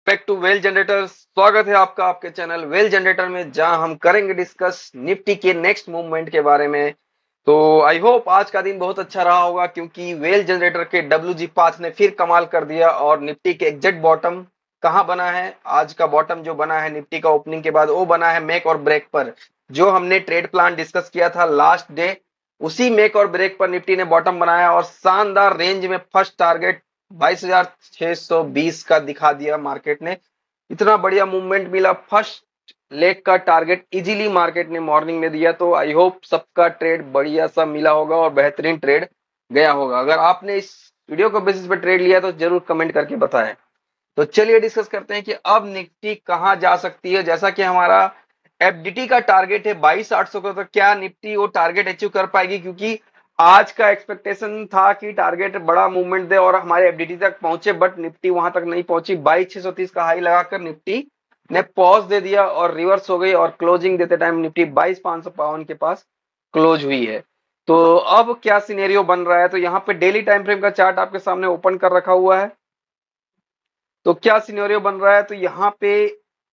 Back to well generator. स्वागत है आपका आपके चैनल वेल जनरेटर में, जहां हम करेंगे डिस्कस निफ्टी के नेक्स्ट मूवमेंट के बारे में। तो आई होप आज का दिन बहुत अच्छा रहा होगा, क्योंकि वेल जनरेटर के WG5 ने फिर कमाल कर दिया और निफ्टी के एग्जैक्ट बॉटम कहां बना है। आज का बॉटम जो बना है निफ्टी का ओपनिंग के बाद, वो बना है मेक और ब्रेक पर। जो हमने ट्रेड प्लान डिस्कस किया था लास्ट डे, उसी मेक और ब्रेक पर निफ्टी ने बॉटम बनाया और शानदार रेंज में फर्स्ट टारगेट 22,620 का दिखा दिया मार्केट ने। इतना बढ़िया मूवमेंट मिला, फर्स्ट लेग का टारगेट इजीली मार्केट ने मॉर्निंग में दिया। तो आई होप सबका ट्रेड बढ़िया सा मिला होगा और बेहतरीन ट्रेड गया होगा। अगर आपने इस वीडियो को बेसिस पर ट्रेड लिया तो जरूर कमेंट करके बताएं। तो चलिए डिस्कस करते हैं कि अब निफ्टी कहां जा सकती है। जैसा कि हमारा एफडीटी का टारगेट है 22,800 का, तो क्या निफ्टी वो टारगेट अचीव कर पाएगी? क्योंकि आज का एक्सपेक्टेशन था कि टारगेट बड़ा मूवमेंट दे और हमारे एफडीटी तक पहुंचे, बट निफ्टी वहां तक नहीं पहुंची। 22,630 का हाई लगाकर निफ्टी ने पॉज दे दिया और रिवर्स हो गई और क्लोजिंग देते टाइम निफ्टी 22,552 के पास क्लोज हुई है। तो अब क्या सिनेरियो बन रहा है? तो यहाँ पे डेली टाइम फ्रेम का चार्ट आपके सामने ओपन कर रखा हुआ है। तो क्या सिनेरियो बन रहा है? तो यहाँ पे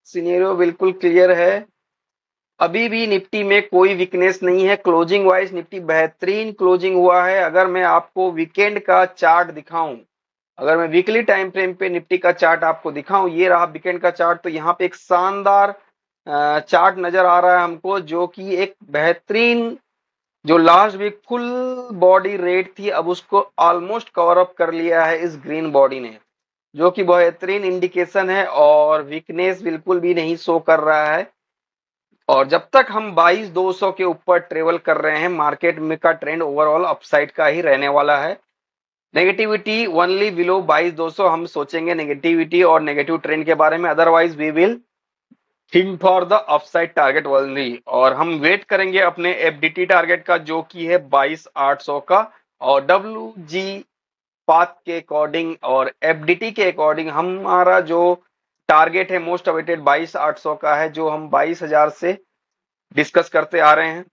सिनेरियो बिल्कुल क्लियर है। अभी भी निफ्टी में कोई वीकनेस नहीं है। क्लोजिंग वाइज निफ्टी बेहतरीन क्लोजिंग हुआ है। अगर मैं आपको वीकेंड का चार्ट दिखाऊं, अगर मैं वीकली टाइम फ्रेम पे निफ्टी का चार्ट आपको दिखाऊं, ये रहा वीकेंड का चार्ट, तो यहाँ पे एक शानदार चार्ट नजर आ रहा है हमको, जो कि एक बेहतरीन, जो last week full body rate थी, अब उसको ऑलमोस्ट कवर अप कर लिया है इस ग्रीन बॉडी ने, जो कि बेहतरीन इंडिकेशन है और वीकनेस बिल्कुल भी नहीं शो कर रहा है। और जब तक हम 22,200 के ऊपर ट्रेवल कर रहे हैं, मार्केट में का ट्रेंड ओवरऑल अपसाइड का ही रहने वाला है। नेगेटिविटी ओनली बिलो 22,200 हम सोचेंगे नेगेटिविटी और नेगेटिव ट्रेंड के बारे में, otherwise we will think for the upside target only. और हम वेट करेंगे अपने एफडीटी टारगेट का, जो कि है 22,800 का। और डब्ल्यूजी पाथ के अकॉर्डिंग और एफडीटी के अकॉर्डिंग हमारा जो टारगेट है मोस्ट अवेटेड 22,800 का है, जो हम 22,000 से डिस्कस करते आ रहे हैं।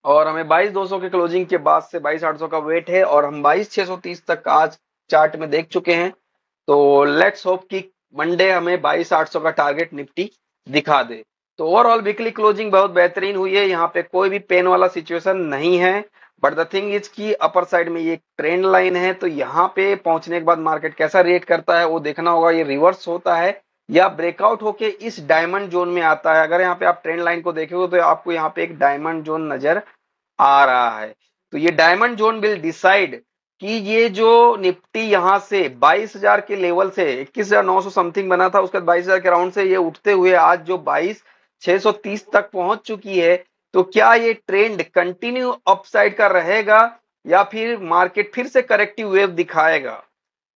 और हमें 22,200 के क्लोजिंग के बाद से 22,800 का वेट है और हम 22,630 तक आज चार्ट में देख चुके हैं। तो लेट्स होप कि मंडे हमें 22,800 का टारगेट निफ्टी दिखा दे। तो ओवरऑल वीकली क्लोजिंग बहुत बेहतरीन हुई है, यहाँ पे कोई भी पेन वाला सिचुएशन नहीं है। बट द थिंग इज की अपर साइड में ये ट्रेंड लाइन है, तो यहाँ पे पहुंचने के बाद मार्केट कैसा रिएक्ट करता है वो देखना होगा। ये रिवर्स होता है या ब्रेकआउट होके इस डायमंड जोन में आता है। अगर यहाँ पे आप ट्रेंड लाइन को देखोगे तो आपको यहाँ पे एक डायमंड जोन नजर आ रहा है। तो ये डायमंड जोन विल डिसाइड कि ये जो निफ्टी यहां से 22,000 के लेवल से 21,900 समथिंग बना था, उसके बाद 22,000 के राउंड से ये उठते हुए आज जो 22,630 तक पहुंच चुकी है, तो क्या ये ट्रेंड कंटिन्यू अपसाइड का रहेगा या फिर मार्केट फिर से करेक्टिव वेव दिखाएगा?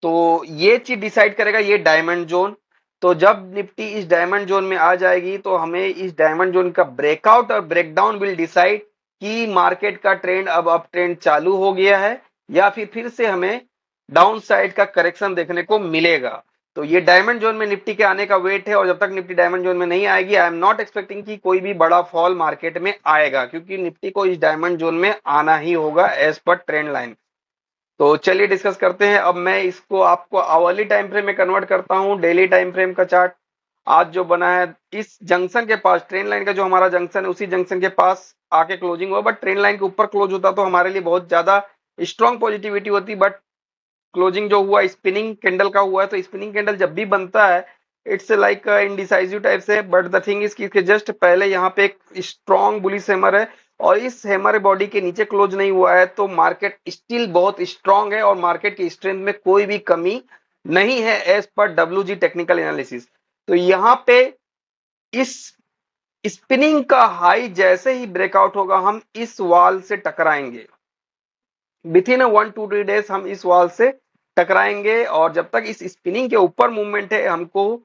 तो ये चीज डिसाइड करेगा ये डायमंड जोन। तो जब निफ्टी इस डायमंड जोन में आ जाएगी, तो हमें इस डायमंड जोन का ब्रेकआउट और ब्रेकडाउन विल डिसाइड कि मार्केट का ट्रेंड अब अप ट्रेंड चालू हो गया है या फिर से हमें डाउन साइड का करेक्शन देखने को मिलेगा। तो ये डायमंड जोन में निफ्टी के आने का वेट है, और जब तक निफ्टी डायमंड जोन में नहीं आएगी, आई एम नॉट एक्सपेक्टिंग कि कोई भी बड़ा फॉल मार्केट में आएगा, क्योंकि निफ्टी को इस डायमंड जोन में आना ही होगा एज पर ट्रेंड लाइन। तो चलिए डिस्कस करते हैं। अब मैं इसको आपको आवरली टाइम फ्रेम में कन्वर्ट करता हूं। डेली टाइम फ्रेम का चार्ट आज जो बना है, इस जंक्शन के पास ट्रेन लाइन का जो हमारा जंक्शन है, उसी जंक्शन के पास आके क्लोजिंग हुआ। बट ट्रेन लाइन के ऊपर क्लोज होता तो हमारे लिए बहुत ज्यादा स्ट्रॉन्ग पॉजिटिविटी होती, बट क्लोजिंग जो हुआ स्पिनिंग कैंडल का हुआ है। तो स्पिनिंग कैंडल जब भी बनता है, इट्स लाइक इनडिसाइसिव टाइप से। बट द थिंग इज कि इसके जस्ट पहले यहाँ पे एक स्ट्रॉन्ग बुलिश हैमर है और इस हैमर बॉडी के नीचे क्लोज नहीं हुआ है, तो मार्केट स्टिल बहुत स्ट्रॉन्ग है और मार्केट की स्ट्रेंथ में कोई भी कमी नहीं है एज पर डब्ल्यूजी टेक्निकल एनालिसिस। तो यहाँ पे इस स्पिनिंग का हाई जैसे ही ब्रेकआउट होगा, हम इस वॉल से टकराएंगे। विथ इन 1 to 2 डेज हम इस वॉल से टकराएंगे। और जब तक इस स्पिनिंग के ऊपर मूवमेंट है, हमको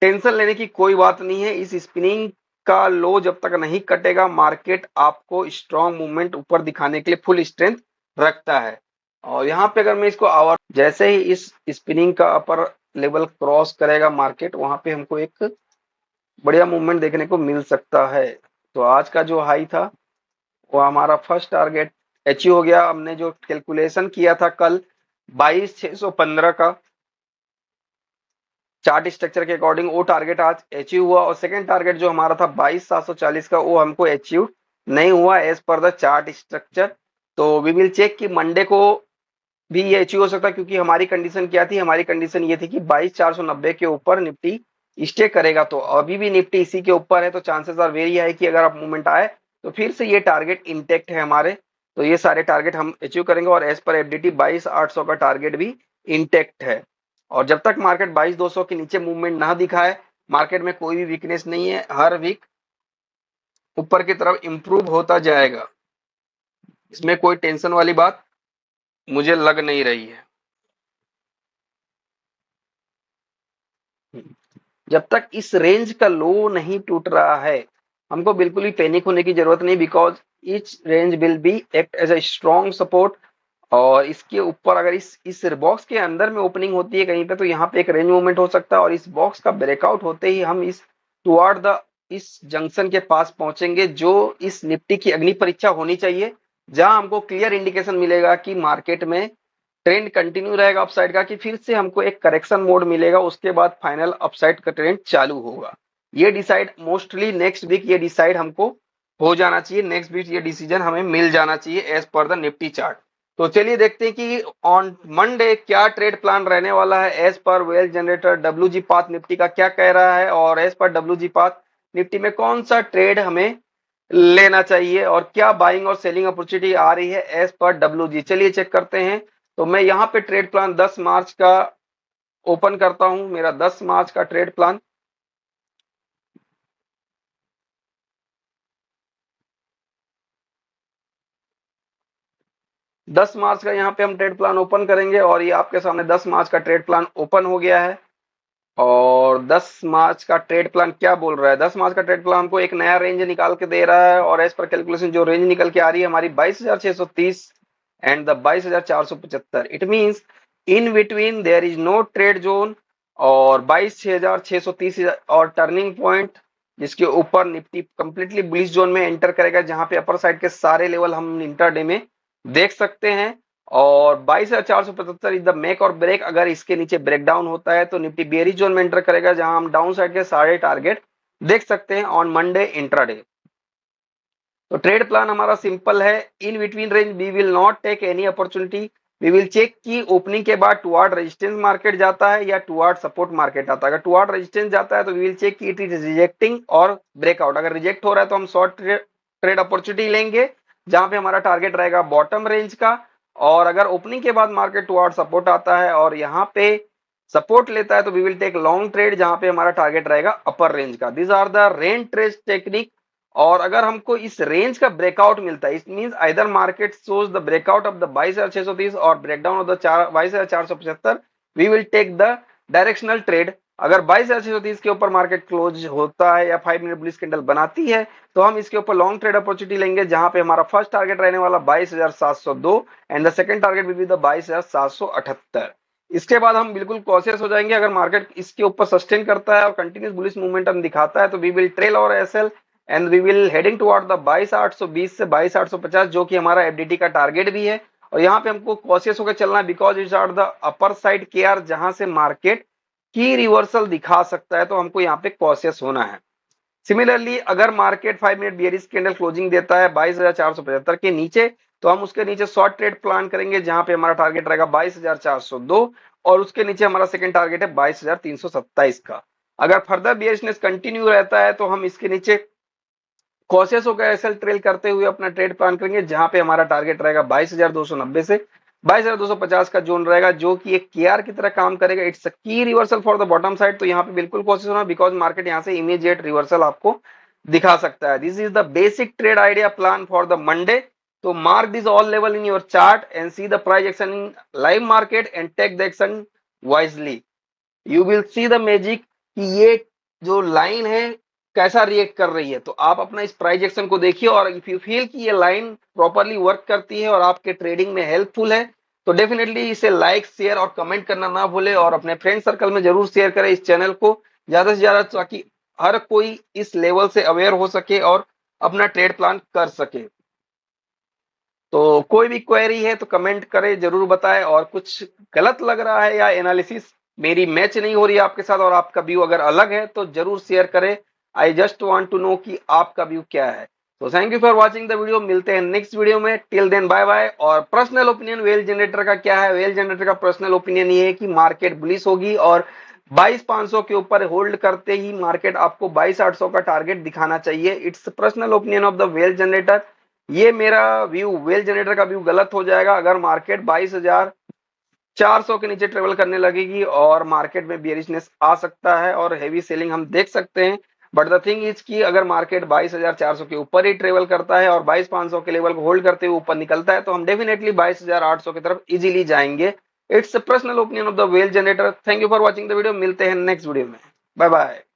टेंशन लेने की कोई बात नहीं है। इस स्पिनिंग का लो जब तक नहीं कटेगा, मार्केट आपको स्ट्रॉन्ग मूवमेंट ऊपर दिखाने के लिए फुल स्ट्रेंथ रखता है। और यहाँ पे अगर मैं इसको आवर, जैसे ही इस स्पिनिंग का अपर लेवल क्रॉस करेगा मार्केट, वहां पे हमको एक बढ़िया मूवमेंट देखने को मिल सकता है। तो आज का जो हाई था वो हमारा फर्स्ट टारगेट अचीव हो गया। हमने जो कैलकुलेशन किया था कल 22,615 का चार्ट स्ट्रक्चर के अकॉर्डिंग वो टारगेट आज अचीव हुआ, और सेकंड टारगेट जो हमारा था 22,740 का, वो हमको अचीव नहीं हुआ as per the chart structure. तो वी विल चेक कि मंडे को भी ये अचीव हो सकता है, क्योंकि हमारी कंडीशन क्या थी, हमारी कंडीशन ये थी कि 22,490 के ऊपर निफ्टी स्टे करेगा। तो अभी भी निफ्टी इसी के ऊपर है, तो चांसेस आर वेरी हाई कि अगर आप मूवमेंट आए तो फिर से ये टारगेट इंटेक्ट है हमारे। तो ये सारे टारगेट हम अचीव करेंगे, और एज पर एफडीटी 22,800 का टारगेट भी इंटेक्ट है। और जब तक मार्केट 22,200 के नीचे मूवमेंट ना दिखाए, मार्केट में कोई भी वीकनेस नहीं है, हर वीक ऊपर की तरफ इंप्रूव होता जाएगा, इसमें कोई टेंशन वाली बात मुझे लग नहीं रही है। जब तक इस रेंज का लो नहीं टूट रहा है, हमको बिल्कुल भी पैनिक होने की जरूरत नहीं, because each range will be act as a strong support. और इसके ऊपर अगर इस बॉक्स के अंदर में ओपनिंग होती है कहीं पे, तो यहाँ पे एक रेंज मूवमेंट हो सकता है, और इस बॉक्स का ब्रेकआउट होते ही हम इस टुवर्ड द इस जंक्शन के पास पहुंचेंगे, जो इस निफ्टी की अग्नि परीक्षा होनी चाहिए, जहां हमको क्लियर इंडिकेशन मिलेगा कि मार्केट में ट्रेंड कंटिन्यू रहेगा अपसाइड का, कि फिर से हमको एक करेक्शन मोड मिलेगा, उसके बाद फाइनल अपसाइड का ट्रेंड चालू होगा। ये डिसाइड मोस्टली नेक्स्ट वीक, ये डिसाइड हमको हो जाना चाहिए, नेक्स्ट वीक ये डिसीजन हमें मिल जाना चाहिए as per the Nifty chart. तो चलिए देखते हैं कि ऑन मंडे क्या ट्रेड प्लान रहने वाला है as per Wealth Generator. W G path Nifty का क्या कह रहा है, और as per W G path Nifty में कौन सा ट्रेड हमें लेना चाहिए, और क्या बाइंग और सेलिंग अपॉर्चुनिटी आ रही है एज पर डब्ल्यू जी। चलिए चेक करते हैं। तो मैं यहाँ पे ट्रेड प्लान 10 मार्च का ओपन करता हूं, मेरा 10 मार्च का ट्रेड प्लान। दस मार्च का यहाँ पे हम ट्रेड प्लान ओपन करेंगे, और ये आपके सामने 10 मार्च का ट्रेड प्लान ओपन हो गया है। और 10 मार्च का ट्रेड प्लान क्या बोल रहा है, 10 मार्च का ट्रेड प्लान हमको एक नया रेंज निकाल के दे रहा है, और एज पर कैलकुलेशन जो रेंज निकल के आ रही है हमारी 22,630 and the 22,475। It means in between there is no trade zone, और 22,630 और टर्निंग पॉइंट, जिसके ऊपर निफ्टी कंप्लीटली बुलिश जोन में एंटर करेगा, जहां पे अपर साइड के सारे लेवल हम इंटरडे में देख सकते हैं। और 22,475 इज द मेक और ब्रेक, अगर इसके नीचे ब्रेकडाउन होता है तो निफ्टी बेरिश जोन में एंटर करेगा, जहां हम डाउन साइड के सारे टारगेट देख सकते हैं ऑन मंडे इंट्राडे। तो ट्रेड प्लान हमारा सिंपल है, in between range we will not take any opportunity, we will check कि ओपनिंग के बाद टुवर्ड रेजिस्टेंस मार्केट जाता है या टुवर्ड सपोर्ट मार्केट आता है। अगर टुवर्ड रेजिस्टेंस जाता है तो वी विल चेक कि इट इज रिजेक्टिंग और ब्रेकआउट। अगर रिजेक्ट हो रहा है तो हम शॉर्ट ट्रेड अपॉर्चुनिटी लेंगे, जहां पे हमारा टारगेट रहेगा बॉटम रेंज का। और अगर ओपनिंग के बाद मार्केट टुवर्ड सपोर्ट आता है और यहाँ पे सपोर्ट लेता है, तो we will take long trade, जहां पे हमारा टारगेट रहेगा अपर रेंज का। This are the range trade technique. और अगर हमको इस रेंज का ब्रेकआउट मिलता है, it means either market shows the breakout of the 22,630 और breakdown of the 22,475, we will take the directional trade. अगर 22,630 के ऊपर मार्केट क्लोज होता है या 5 मिनट बुलिश कैंडल बनाती है, तो हम इसके ऊपर लॉन्ग ट्रेड अपॉर्चुनिटी लेंगे, जहां पे हमारा फर्स्ट टारगेट रहने वाला 22,702 and the second target will be the 22,778। इसके बाद हम बिल्कुल कॉशियस हो जाएंगे, अगर मार्केट इसके ऊपर सस्टेन करता है और कंटिन्यूस बुलिश मोमेंटम दिखाता है, तो we will trail our SL and we will heading toward the 22,820 से 22,850, जो कि हमारा एफडीटी का टारगेट भी है। और यहाँ पे हमको कॉशियस होकर चलना है, because it's are the upper side KR, जहां से मार्केट की रिवर्सल दिखा सकता है, तो हमको यहाँ पे कॉशियस होना है। सिमिलरली अगर market 5 minute bearish candle closing देता है 22,475 के नीचे, तो हम उसके नीचे शॉर्ट ट्रेड प्लान करेंगे, जहां पे हमारा टारगेट रहेगा 22,402, और उसके नीचे हमारा सेकंड टारगेट है 22,327 का। अगर फर्दर बियरिशनेस कंटिन्यू रहता है, तो हम इसके नीचे कॉशियस होकर एसएल ट्रेल करते हुए अपना ट्रेड प्लान करेंगे, जहां पे हमारा टारगेट रहेगा 22,290 से 22,250 का जोन रहेगा, जो कि एक केआर की तरह काम करेगा। इट्स अ की reversal for the bottom side, तो यहाँ पे बिल्कुल कॉशियस होना, बिकॉज मार्केट यहाँ से इमीडिएट रिवर्सल आपको दिखा सकता है। This is the basic trade idea plan for the Monday. तो mark this all level in your chart and see the price action in live market and take the action wisely. You will see the magic कि ये जो line है कैसा react कर रही है। तो आप अपना इस प्राइस एक्शन को देखिए, और इफ यू फील कि ये लाइन प्रॉपरली वर्क करती है और आपके ट्रेडिंग में हेल्पफुल है, तो डेफिनेटली इसे लाइक शेयर और कमेंट करना ना भूले, और अपने फ्रेंड सर्कल में जरूर शेयर करें इस चैनल को ज्यादा से ज्यादा, ताकि हर कोई इस लेवल से अवेयर हो सके और अपना ट्रेड प्लान कर सके। तो कोई भी क्वेरी है तो कमेंट करें, जरूर बताएं, और कुछ गलत लग रहा है या एनालिसिस मेरी मैच नहीं हो रही है आपके साथ और आपका व्यू अगर अलग है तो जरूर शेयर करें। I just want to know कि आपका व्यू क्या है। तो thank you for watching the video, मिलते हैं नेक्स्ट वीडियो में। Till then bye bye. और पर्सनल ओपिनियन वेल जनरेटर का क्या है? वेल जनरेटर का पर्सनल ओपिनियन ये है कि मार्केट बुलिश होगी और 22,500 के ऊपर होल्ड करते ही मार्केट आपको 22,800 का टारगेट दिखाना चाहिए। It's personal opinion of the Wealth generator. ये मेरा व्यू, वेल जनरेटर का व्यू गलत हो जाएगा अगर मार्केट 22,400 के नीचे ट्रेवल करने लगेगी और मार्केट में बियरिशनेस आ सकता है और हेवी सेलिंग हम देख सकते हैं। बट द थिंग इज कि अगर मार्केट 22,400 के ऊपर ही ट्रेवल करता है और 22,500 के लेवल को होल्ड करते हुए ऊपर निकलता है तो हम डेफिनेटली 22,800 की तरफ इजीली जाएंगे। It's personal opinion of the Wealth Generator. Thank you for watching the video, मिलते हैं नेक्स्ट वीडियो में। Bye bye.